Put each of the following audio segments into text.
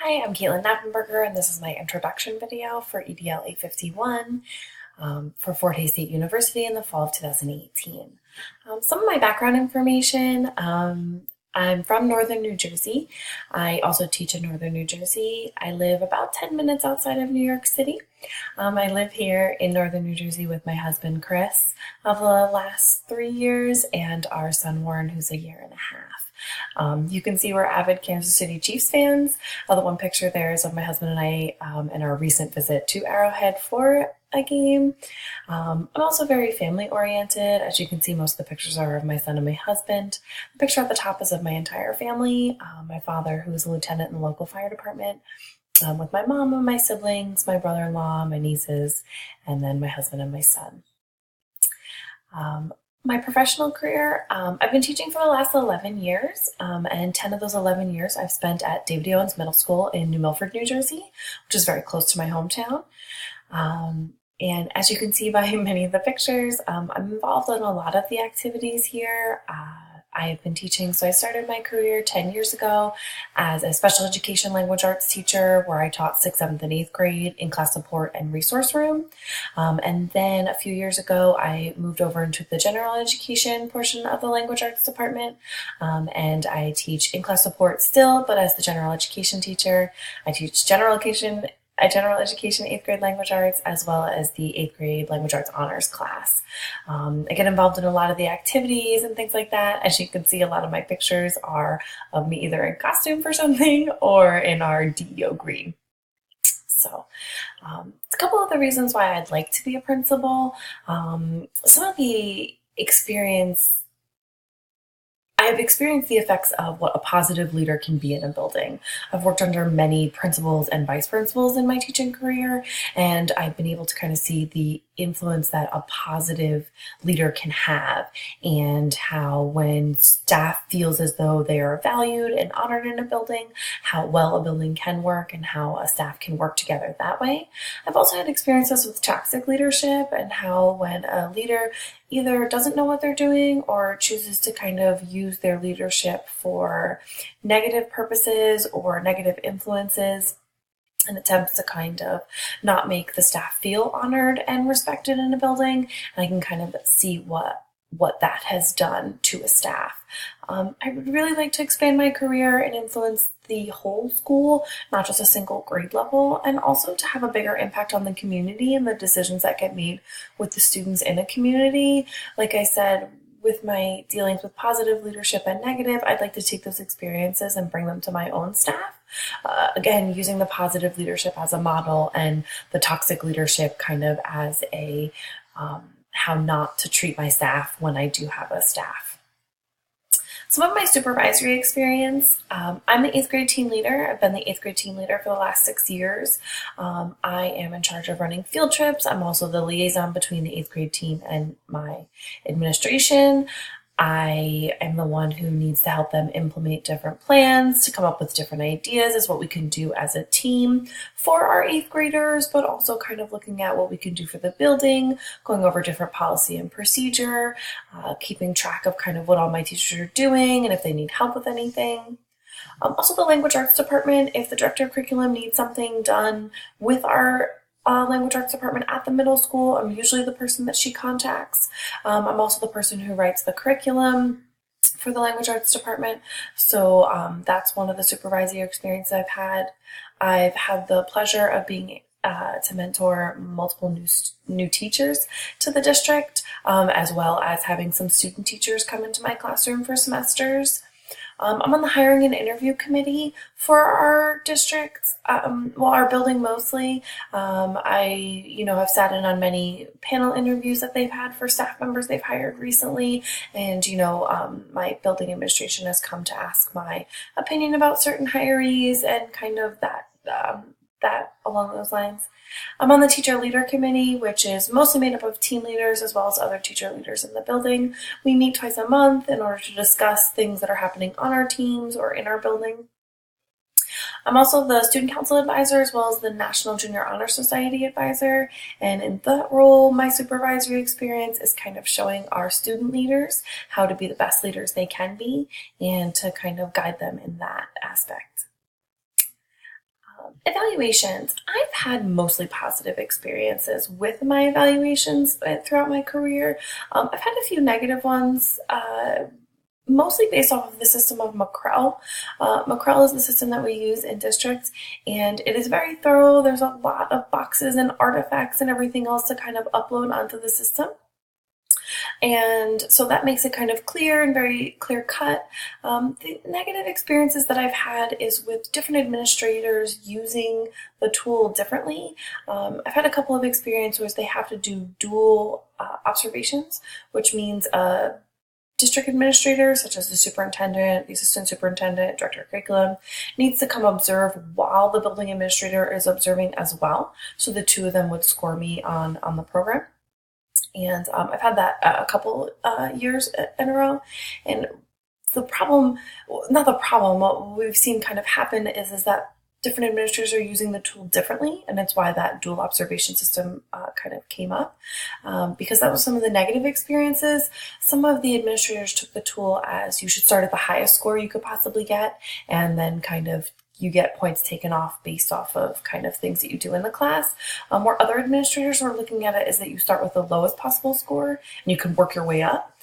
Hi, I'm CKnappenberger, and this is my introduction video for EDL851 for Fort Hays State University in the fall of 2018. Some of my background information, I'm from Northern New Jersey. I also teach in Northern New Jersey. I live about 10 minutes outside of New York City. I live here in Northern New Jersey with my husband, Chris, of the last 3 years, and our son, Warren, who's a year and a half. You can see we're avid Kansas City Chiefs fans. The one picture there is of my husband and I in our recent visit to Arrowhead for a game. I'm also very family oriented. As you can see, most of the pictures are of my son and my husband. The picture at the top is of my entire family. My father, who is a lieutenant in the local fire department, with my mom and my siblings, my brother-in-law, my nieces, and then my husband and my son. My professional career, I've been teaching for the last 11 years, and 10 of those 11 years I've spent at David E. Owens Middle School in New Milford, New Jersey, which is very close to my hometown. And as you can see by many of the pictures, I'm involved in a lot of the activities here. I've been teaching, so I started my career 10 years ago as a special education language arts teacher where I taught 6th, 7th, and 8th grade in class support and resource room. And then a few years ago, I moved over into the general education portion of the language arts department. And I teach in class support still, but as the general education teacher, I teach general education 8th grade language arts, as well as the 8th grade language arts honors class. I get involved in a lot of the activities and things like that. As you can see, a lot of my pictures are of me either in costume for something or in our DEO green. So a couple of the reasons why I'd like to be a principal. Some of the I've experienced the effects of what a positive leader can be in a building. I've worked under many principals and vice principals in my teaching career, and I've been able to kind of see the influence that a positive leader can have, and how when staff feels as though they are valued and honored in a building, how well a building can work and how a staff can work together that way. I've also had experiences with toxic leadership and how when a leader either doesn't know what they're doing or chooses to kind of use their leadership for negative purposes or negative influences and attempts to kind of not make the staff feel honored and respected in a building. And I can kind of see what that has done to a staff. I would really like to expand my career and influence the whole school, not just a single grade level, and also to have a bigger impact on the community and the decisions that get made with the students in a community. Like I said, with my dealings with positive leadership and negative, I'd like to take those experiences and bring them to my own staff. Again, using the positive leadership as a model and the toxic leadership kind of as a how not to treat my staff when I do have a staff. Some of my supervisory experience, I'm the 8th grade team leader. I've been the 8th grade team leader for the last 6 years. I am in charge of running field trips. I'm also the liaison between the 8th grade team and my administration. I am the one who needs to help them implement different plans, to come up with different ideas as what we can do as a team for our 8th graders, but also kind of looking at what we can do for the building, going over different policy and procedure, keeping track of kind of what all my teachers are doing and if they need help with anything. Also the language arts department, if the director of curriculum needs something done with our language arts department at the middle school, I'm usually the person that she contacts. I'm also the person who writes the curriculum for the language arts department. So that's one of the supervisory experiences I've had. I've had the pleasure of being to mentor multiple new teachers to the district, as well as having some student teachers come into my classroom for semesters. I'm on the hiring and interview committee for our district, our building mostly. I, have sat in on many panel interviews that they've had for staff members they've hired recently. And, my building administration has come to ask my opinion about certain hirees and kind of that along those lines. I'm on the teacher leader committee, which is mostly made up of team leaders as well as other teacher leaders in the building. We meet twice a month in order to discuss things that are happening on our teams or in our building. I'm also the student council advisor as well as the National Junior Honor Society advisor. And in that role, my supervisory experience is kind of showing our student leaders how to be the best leaders they can be and to kind of guide them in that aspect. Evaluations. I've had mostly positive experiences with my evaluations throughout my career. I've had a few negative ones, mostly based off of the system of McCrell. McCrell is the system that we use in districts, and it is very thorough. There's a lot of boxes and artifacts and everything else to kind of upload onto the system. And so that makes it kind of clear and very clear cut. The negative experiences that I've had is with different administrators using the tool differently. I've had a couple of experiences where they have to do dual observations, which means a district administrator, such as the superintendent, the assistant superintendent, director of curriculum, needs to come observe while the building administrator is observing as well. So the two of them would score me on the program. And I've had that a couple years in a row. And the problem, not the problem, what we've seen kind of happen is that different administrators are using the tool differently. And that's why that dual observation system kind of came up. Because that was some of the negative experiences. Some of the administrators took the tool as you should start at the highest score you could possibly get, and then kind of you get points taken off based off of kind of things that you do in the class. Where other administrators are looking at it is that you start with the lowest possible score and you can work your way up.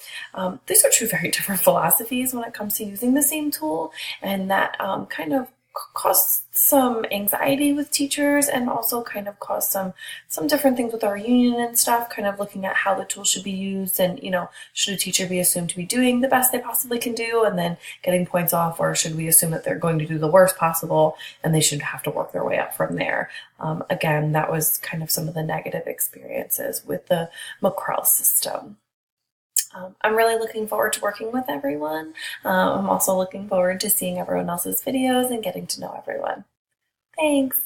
These are two very different philosophies when it comes to using the same tool, and that kind of caused some anxiety with teachers, and also kind of caused some different things with our union and stuff, kind of looking at how the tool should be used, and should a teacher be assumed to be doing the best they possibly can do and then getting points off, or should we assume that they're going to do the worst possible and they should have to work their way up from there. Again, that was kind of some of the negative experiences with the McCrell system. I'm really looking forward to working with everyone. I'm also looking forward to seeing everyone else's videos and getting to know everyone. Thanks.